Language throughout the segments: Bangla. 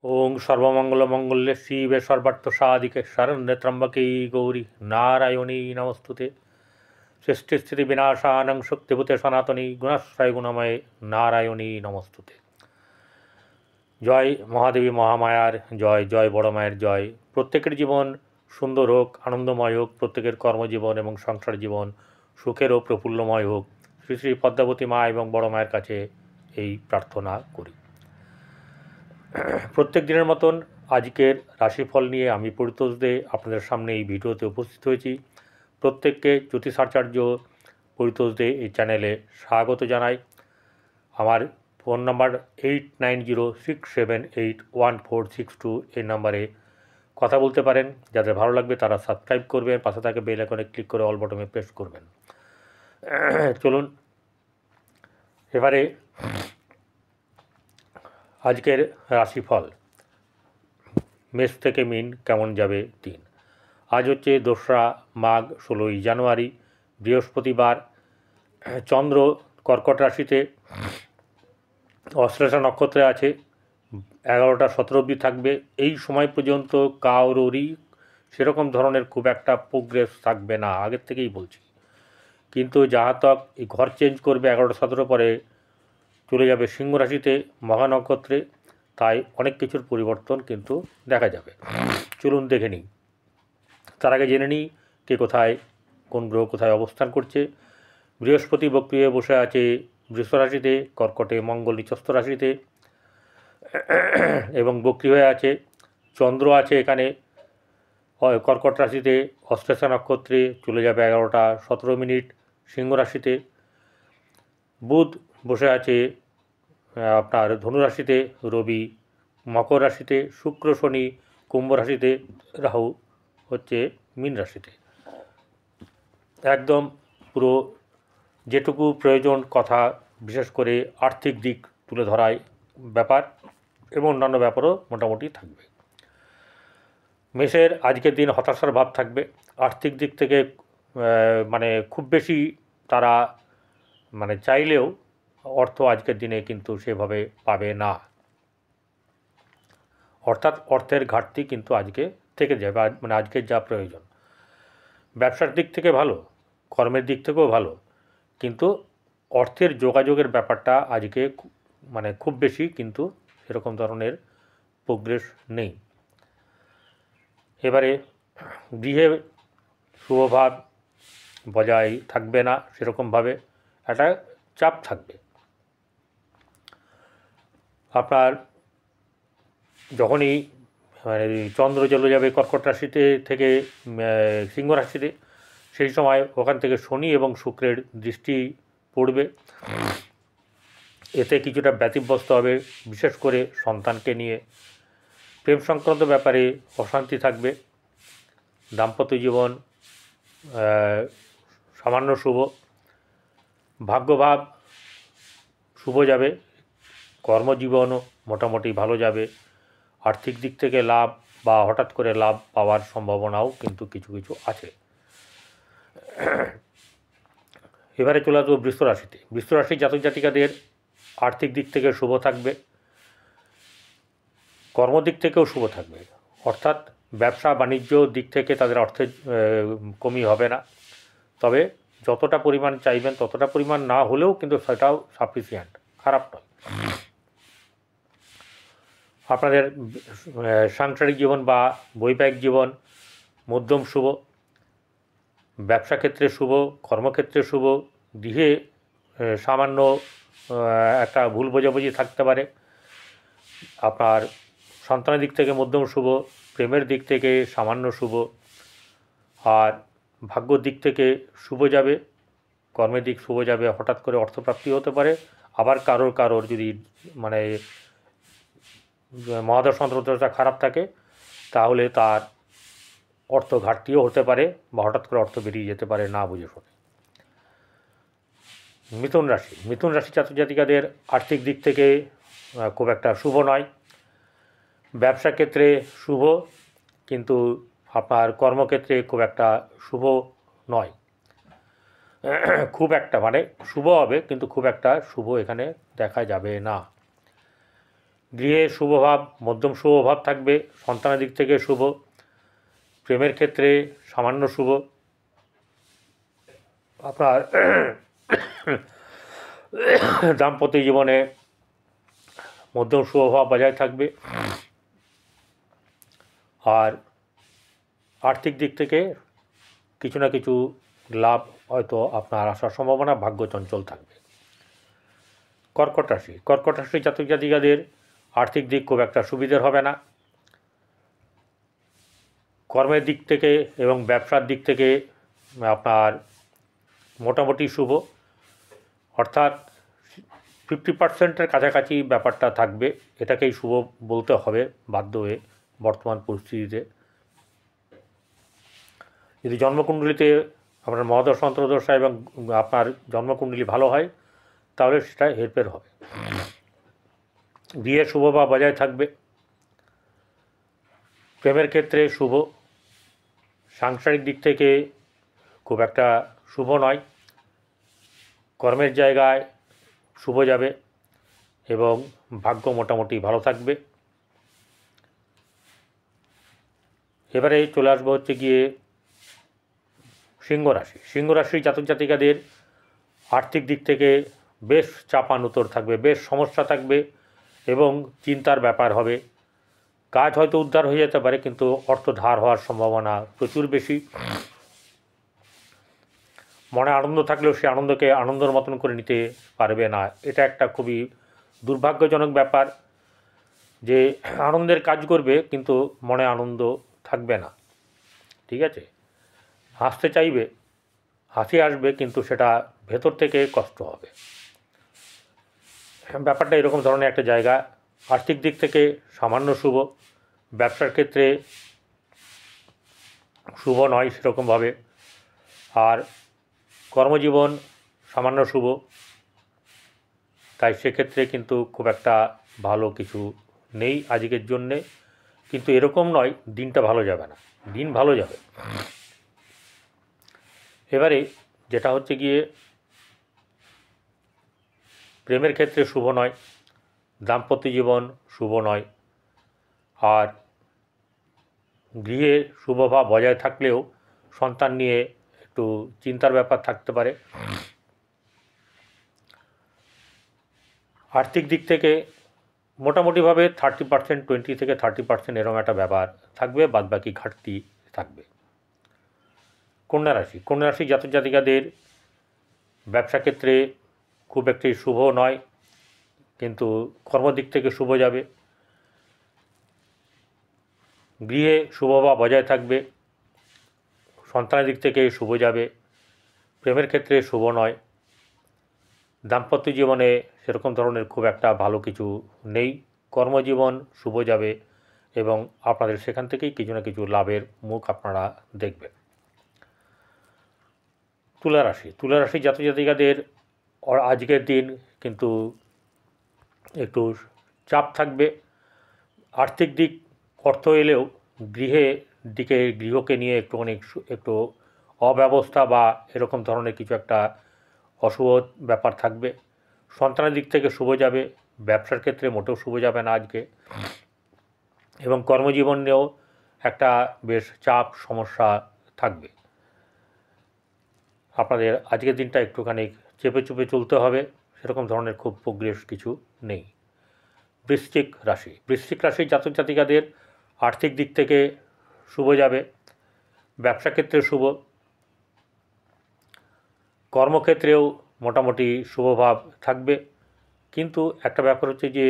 ओं सर्वमंगलमंगल्ये शिवे सर्वार्थसाधिके शरण्ये त्र्यंबके गौरी नारायणी नमस्तुते सृष्टिस्थितिविनाशानं शक्तिभूते सनातनी गुणश्रय गुणमये नारायणी नमस्तुते। জয় মহাদেবী মহামায়ার জয়, জয় বড় মায়ের জয়। প্রত্যেকের জীবন সুন্দর হোক, আনন্দময় হোক, প্রত্যেকের কর্মজীবন এবং সংসার জীবন সুখের ও প্রফুল্লময় হোক, শ্রী শ্রী পদ্মাবতী মা এবং বড় মায়ের কাছে এই প্রার্থনা করি। প্রত্যেক দিনের মতন আজকের রাশিফল নিয়ে আমি পরিতোষ দে আপনাদের সামনে এই ভিডিওতে উপস্থিত হয়েছি। প্রত্যেককে জ্যোতিষাচার্য পরিতোষ দে এই চ্যানেলে স্বাগত জানাই। আমার ফোন নাম্বার 8906781462 এই নাম্বারে কথা বলতে পারেন। যাদের ভালো লাগবে তারা সাবস্ক্রাইব করবেন, পাশে থাকে বেল আইকনে ক্লিক করে অল বটনে প্রেস করবেন। চলুন এবারে আজকের রাশিফল মেষ থেকে মিন কেমন যাবে দিন। আজ হচ্ছে 2রা মাঘ, 16ই জানুয়ারি, বৃহস্পতিবার। চন্দ্র কর্কট রাশিতে অশ্লেষা নক্ষত্রে আছে, 11টা 17 অবধি থাকবে। এই সময় পর্যন্ত কারোরই সেরকম ধরনের খুব একটা প্রোগ্রেস থাকবে না, আগের থেকেই বলছি। কিন্তু যাহাতক এই ঘর চেঞ্জ করবে 11টা 17 পরে চলে যাবে সিংহ রাশিতে মঘা নক্ষত্রে, তাই অনেক কিছুর পরিবর্তন কিন্তু দেখা যাবে। চলুন দেখে নিই। তার আগে জেনে নিই কে কোথায়, কোন গ্রহ কোথায় অবস্থান করছে। বৃহস্পতি বক্রী হয়ে বসে আছে বৃষ রাশিতে, কর্কটে মঙ্গল নিচস্থ রাশিতে এবং বক্রী হয়ে আছে। চন্দ্র আছে এখানে কর্কট রাশিতে, অশ্লেষা নক্ষত্রে, চলে যাবে 11টা 17 মিনিট সিংহ রাশিতে। বুধ বসে আছে আপনার ধনু রাশিতে, রবি মকর রাশিতে, শুক্র শনি কুম্ভ রাশিতে, রাহু হচ্ছে মীন রাশিতে। একদম পুরো যেটুকু প্রয়োজন কথা, বিশেষ করে আর্থিক দিক তুলে ধরায় ব্যাপার এবং অন্যান্য ব্যাপারও মোটামুটি থাকবে। মেষের আজকের দিন হতাশার ভাব থাকবে। আর্থিক দিক থেকে মানে খুব বেশি তারা চাইলেও অর্থ আজকের দিনে কিন্তু সেভাবে পাবে না, অর্থাৎ অর্থের ঘাটতি কিন্তু আজকে থেকে যাবে, আজকের যা প্রয়োজন। ব্যবসার দিক থেকে ভালো, কর্মের দিক থেকেও ভালো, কিন্তু অর্থের যোগাযোগের ব্যাপারটা আজকে খুব বেশি কিন্তু সেরকম ধরনের প্রোগ্রেস নেই। এবারে গৃহে শুভভাব বজায় থাকবে না, সেরকমভাবে একটা চাপ থাকবে। আপনার যখনই চন্দ্র চলে যাবে কর্কট রাশিতে থেকে সিংহ রাশিতে, সেই সময় ওখান থেকে শনি এবং শুক্রের দৃষ্টি পড়বে। এতে কিছুটা ব্যতিব্যস্ত হবে, বিশেষ করে সন্তানকে নিয়ে। প্রেম সংক্রান্ত ব্যাপারে অশান্তি থাকবে। দাম্পত্য জীবন সামান্য শুভ, ভাগ্যভাব শুভ যাবে, কর্মজীবনও মোটামুটি ভালো যাবে। আর্থিক দিক থেকে লাভ বা হঠাৎ করে লাভ পাওয়ার সম্ভাবনাও কিন্তু কিছু কিছু আছে। এবারে চলে আসবো বৃষ রাশিতে। বৃষ রাশির জাতক জাতিকাদের আর্থিক দিক থেকে শুভ থাকবে, কর্মদিক থেকেও শুভ থাকবে, অর্থাৎ ব্যবসা বাণিজ্য দিক থেকে তাদের অর্থের কমি হবে না। তবে যতটা পরিমাণ চাইবেন ততটা পরিমাণ না হলেও কিন্তু সেটাও সাফিসিয়েন্ট, খারাপ নয়। আপনাদের সাংসারিক জীবন বা বৈবাহিক জীবন মধ্যম শুভ, ব্যবসা ক্ষেত্রে শুভ, কর্মক্ষেত্রে শুভ, গৃহে সামান্য একটা ভুল বোঝাবুঝি থাকতে পারে। আপনার সন্তানের দিক থেকে মধ্যম শুভ, প্রেমের দিক থেকে সামান্য শুভ, আর ভাগ্যর দিক থেকে শুভ যাবে, কর্মের দিক শুভ যাবে। হঠাৎ করে অর্থপ্রাপ্তি হতে পারে। আবার কারোর যদি মহাদশ অন্তর্দশা খারাপ থাকে তাহলে তার অর্থ ঘাটতিও হতে পারে বা হঠাৎ করে অর্থ বেরিয়ে যেতে পারে না বুঝে শুনে। মিথুন রাশি জাতক জাতিকাদের আর্থিক দিক থেকে খুব একটা শুভ নয়। ব্যবসা ক্ষেত্রে শুভ, কিন্তু আপনার কর্মক্ষেত্রে খুব একটা শুভ নয়। খুব একটা শুভ হবে কিন্তু খুব একটা শুভ এখানে দেখা যাবে না। গৃহে শুভভাব, মধ্যম শুভভাব থাকবে, সন্তানের দিক থেকে শুভ, প্রেমের ক্ষেত্রে সামান্য শুভ, আপনার দাম্পত্য জীবনে মধ্যম শুভভাব বজায় থাকবে। আর আর্থিক দিক থেকে কিছু না কিছু লাভ হয়তো আপনার আসার সম্ভাবনা, ভাগ্য চঞ্চল থাকবে। কর্কট রাশি, কর্কট রাশি জাতক জাতিকাদের আর্থিক দিক খুব একটা সুবিধের হবে না। কর্মের দিক থেকে এবং ব্যবসার দিক থেকে আপনার মোটামুটি শুভ, অর্থাৎ 50%-এর কাছাকাছি ব্যাপারটা থাকবে, এটাকেই শুভ বলতে হবে বাধ্য হয়ে বর্তমান পরিস্থিতিতে। যদি জন্মকুণ্ডলিতে আপনার মহাদশা অন্তর্দশা এবং আপনার জন্মকুণ্ডলী ভালো হয় তাহলে সেটা হেরফের হবে। বিয়ে শুভ বা বজায় থাকবে, প্রেমের ক্ষেত্রে শুভ, সাংসারিক দিক থেকে খুব একটা শুভ নয়, কর্মের জায়গায় শুভ যাবে এবং ভাগ্য মোটামুটি ভালো থাকবে। এবারে চলে আসবো হচ্ছে গিয়ে সিংহ রাশি। সিংহ রাশির জাতক জাতিকাদের আর্থিক দিক থেকে বেশ চাপানুতর থাকবে, বেশ সমস্যা থাকবে এবং চিন্তার ব্যাপার হবে। কাজ হয়তো উদ্ধার হয়ে যেতে পারে কিন্তু অর্থ ধার হওয়ার সম্ভাবনা প্রচুর বেশি। মনে আনন্দ থাকলেও সে আনন্দকে আনন্দের মতন করে নিতে পারবে না, এটা একটা খুবই দুর্ভাগ্যজনক ব্যাপার যে আনন্দের কাজ করবে কিন্তু মনে আনন্দ থাকবে না। ঠিক আছে, হাসতে চাইবে, হাসি আসবে কিন্তু সেটা ভেতর থেকে কষ্ট হবে। ব্যাপারটা এরকম ধরনের একটা জায়গা। আর্থিক দিক থেকে সামান্য শুভ, ব্যবসার ক্ষেত্রে শুভ নয় সেরকমভাবে, আর কর্মজীবন সামান্য শুভ, তাই সেক্ষেত্রে কিন্তু খুব একটা ভালো কিছু নেই আজকের জন্যে। কিন্তু এরকম নয় দিনটা ভালো যাবে না, দিন ভালো যাবে। এবারে যেটা হচ্ছে গিয়ে প্রেমের ক্ষেত্রে শুভ নয়, দাম্পত্য জীবন শুভ নয়, আর গৃহে শুভভাব বজায় থাকলেও সন্তান নিয়ে একটু চিন্তার ব্যাপার থাকতে পারে। আর্থিক দিক থেকে মোটামুটিভাবে 30%, 20 থেকে 30% এরকম একটা ব্যাপার থাকবে, বাদবাকি ঘাটতি থাকবে। কন্যা রাশি, কন্যা রাশি জাতক জাতিকাদের ব্যবসা ক্ষেত্রে খুব একটি শুভ নয় কিন্তু কর্মদিক থেকে শুভ যাবে, গৃহে শুভভাব বজায় থাকবে, সন্তানের দিক থেকে শুভ যাবে, প্রেমের ক্ষেত্রে শুভ নয়, দাম্পত্য জীবনে সেরকম ধরনের খুব একটা ভালো কিছু নেই, কর্মজীবন শুভ যাবে এবং আপনাদের সেখান থেকেই কিছু না কিছু লাভের মুখ আপনারা দেখবেন। তুলা রাশি, তুলা রাশি জাতক জাতিকাদের আজকের দিন কিন্তু একটু চাপ থাকবে। আর্থিক দিক অর্থ এলেও গৃহকে নিয়ে একটু অব্যবস্থা বা এরকম ধরনের কিছু একটা অশুভ ব্যাপার থাকবে। সন্তানের দিক থেকে শুভ যাবে, ব্যবসার ক্ষেত্রে মোটেও শুভ যাবে না আজকে, এবং কর্মজীবন নিয়েও একটা বেশ চাপ সমস্যা থাকবে। আপনাদের আজকের দিনটা একটুখানি চেপে চুপে চলতে হবে, সেরকম ধরনের খুব প্রোগ্রেস কিছু নেই। বৃশ্চিক রাশি, বৃশ্চিক রাশির জাতক জাতিকাদের আর্থিক দিক থেকে শুভ যাবে, ব্যবসা ক্ষেত্রে শুভ, কর্মক্ষেত্রেও মোটামুটি শুভভাব থাকবে। কিন্তু একটা ব্যাপার হচ্ছে যে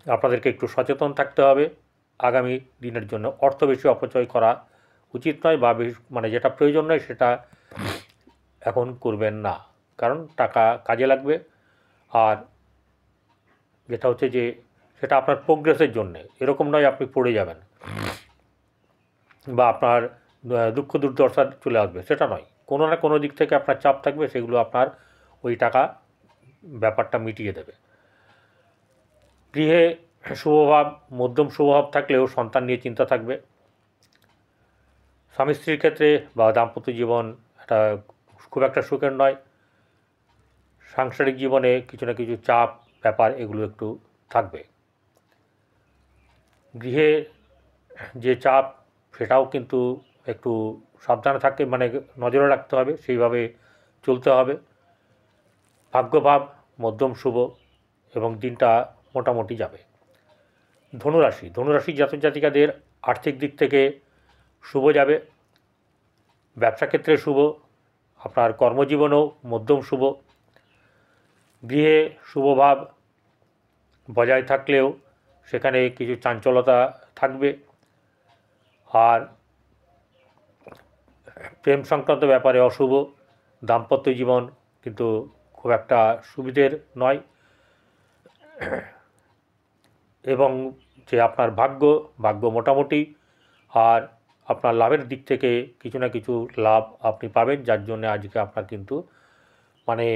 আপনাদেরকে একটু সচেতন থাকতে হবে, আগামী দিনের জন্য অর্থ বেশি অপচয় করা উচিত নয়, বা মানে যেটা প্রয়োজন নয় সেটা এখন করবেন না, কারণ টাকা কাজে লাগবে। আর যেটা হচ্ছে যে সেটা আপনার প্রোগ্রেসের জন্যে, এরকম নয় আপনি পড়ে যাবেন বা আপনার দুঃখ দুর্দশা চলে আসবে, সেটা নয়। কোনো না কোনো দিক থেকে আপনার চাপ থাকবে, সেগুলো আপনার ওই টাকা ব্যাপারটা মিটিয়ে দেবে। গৃহে শুভভাব, মধ্যম শুভভাব থাকলেও সন্তান নিয়ে চিন্তা থাকবে। স্বামী স্ত্রীর ক্ষেত্রে বা দাম্পত্য জীবন এটা খুব একটা সুখের নয়। সাংসারিক জীবনে কিছু না কিছু চাপ ব্যাপার এগুলো একটু থাকবে। গৃহে যে চাপ সেটাও কিন্তু একটু সাবধানে থাকতে মানে নজরে রাখতে হবে, সেইভাবে চলতে হবে। ভাগ্যভাব মধ্যম শুভ এবং দিনটা মোটামুটি যাবে। ধনুরাশি জাতক জাতিকাদের আর্থিক দিক থেকে শুভ যাবে, ব্যবসা ক্ষেত্রে শুভ, আপনার কর্মজীবনেও মধ্যম শুভ। গৃহে শুভভাব বজায় থাকলেও সেখানে কিছু চাঞ্চলতা থাকবে। আর প্রেম সংক্রান্ত ব্যাপারে অশুভ, দাম্পত্য জীবন কিন্তু খুব একটা সুবিধের নয়। এবং যে আপনার ভাগ্য মোটামুটি, আর আপনার লাভের দিক থেকে কিছু না কিছু লাভ আপনি পাবেন, যার জন্য আজকে আপনার কিন্তু মানে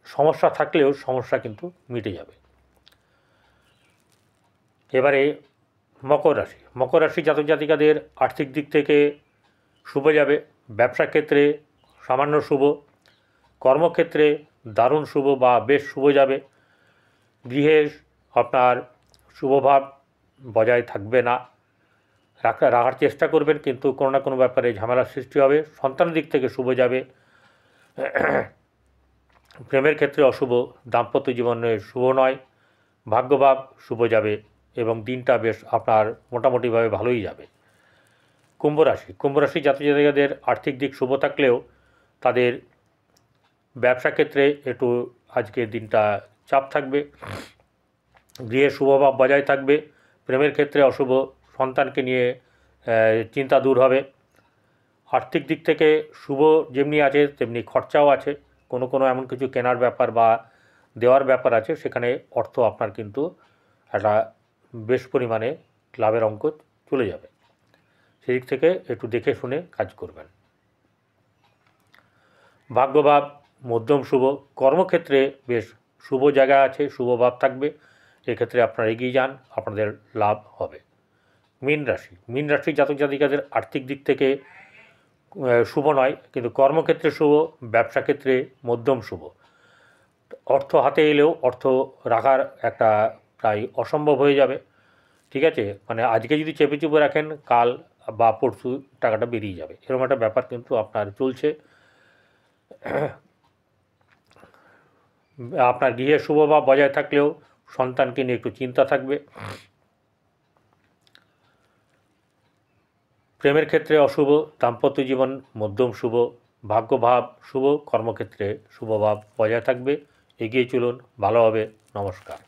সমস্যা থাকলেও সমস্যা কিন্তু মিটে যাবে। এবারে মকর রাশি জাতক জাতিকাদের আর্থিক দিক থেকে শুভ যাবে, ব্যবসা ক্ষেত্রে সামান্য শুভ, কর্মক্ষেত্রে দারুণ শুভ বা বেশ শুভ যাবে। গৃহে আপনার শুভভাব বজায় থাকবে না, রাখার চেষ্টা করবেন, কিন্তু কোনো না কোনো ব্যাপারে ঝামেলার সৃষ্টি হবে। সন্তানের দিক থেকে শুভ যাবে। প্রেমের ক্ষেত্রে অশুভ, দাম্পত্য জীবনে শুভ নয়। ভাগ্যভাব শুভ যাবে এবং দিনটা বেশ আপনার মোটামুটিভাবে ভালোই যাবে। কুম্ভ রাশি জাতক জাতিকাদের আর্থিক দিক শুভ থাকলেও তাদের ব্যবসা ক্ষেত্রে একটু আজকের দিনটা চাপ থাকবে। গৃহে শুভভাব বজায় থাকবে, প্রেমের ক্ষেত্রে অশুভ, সন্তানকে নিয়ে চিন্তা দূর হবে। আর্থিক দিক থেকে শুভ যেমনি আছে তেমনি খরচাও আছে, কোনো এমন কিছু কেনার ব্যাপার বা দেওয়ার ব্যাপার আছে, সেখানে অর্থ আপনার কিন্তু একটা বেশ পরিমাণে লাভের অঙ্ক চলে যাবে। সেদিক থেকে একটু দেখে শুনে কাজ করবেন। ভাগ্যভাব মধ্যম শুভ, কর্মক্ষেত্রে বেশ শুভ জায়গা আছে, শুভভাব থাকবে, এক্ষেত্রে আপনারা এগিয়ে যান, আপনাদের লাভ হবে। মীন রাশি জাতক জাতিকাদের আর্থিক দিক থেকে শুভ নয়, কিন্তু কর্মক্ষেত্রে শুভ, ব্যবসা ক্ষেত্রে মধ্যম শুভ। অর্থ হাতে এলেও অর্থ রাখার একটা প্রায় অসম্ভব হয়ে যাবে, ঠিক আছে, মানে আজকে যদি চেপে চুপে রাখেন কাল বা পরশু টাকাটা বেরিয়ে যাবে, এরকম একটা ব্যাপার কিন্তু আপনার চলছে। আপনার গৃহে শুভভাব বজায় থাকলেও সন্তানকে নিয়ে একটু চিন্তা থাকবে। প্রেমের ক্ষেত্রে অশুভ, দাম্পত্য জীবন মধ্যম শুভ, ভাগ্যভাব শুভ, কর্মক্ষেত্রে শুভভাব বজায় থাকবে। এগিয়ে চলুন, ভালো হবে। নমস্কার।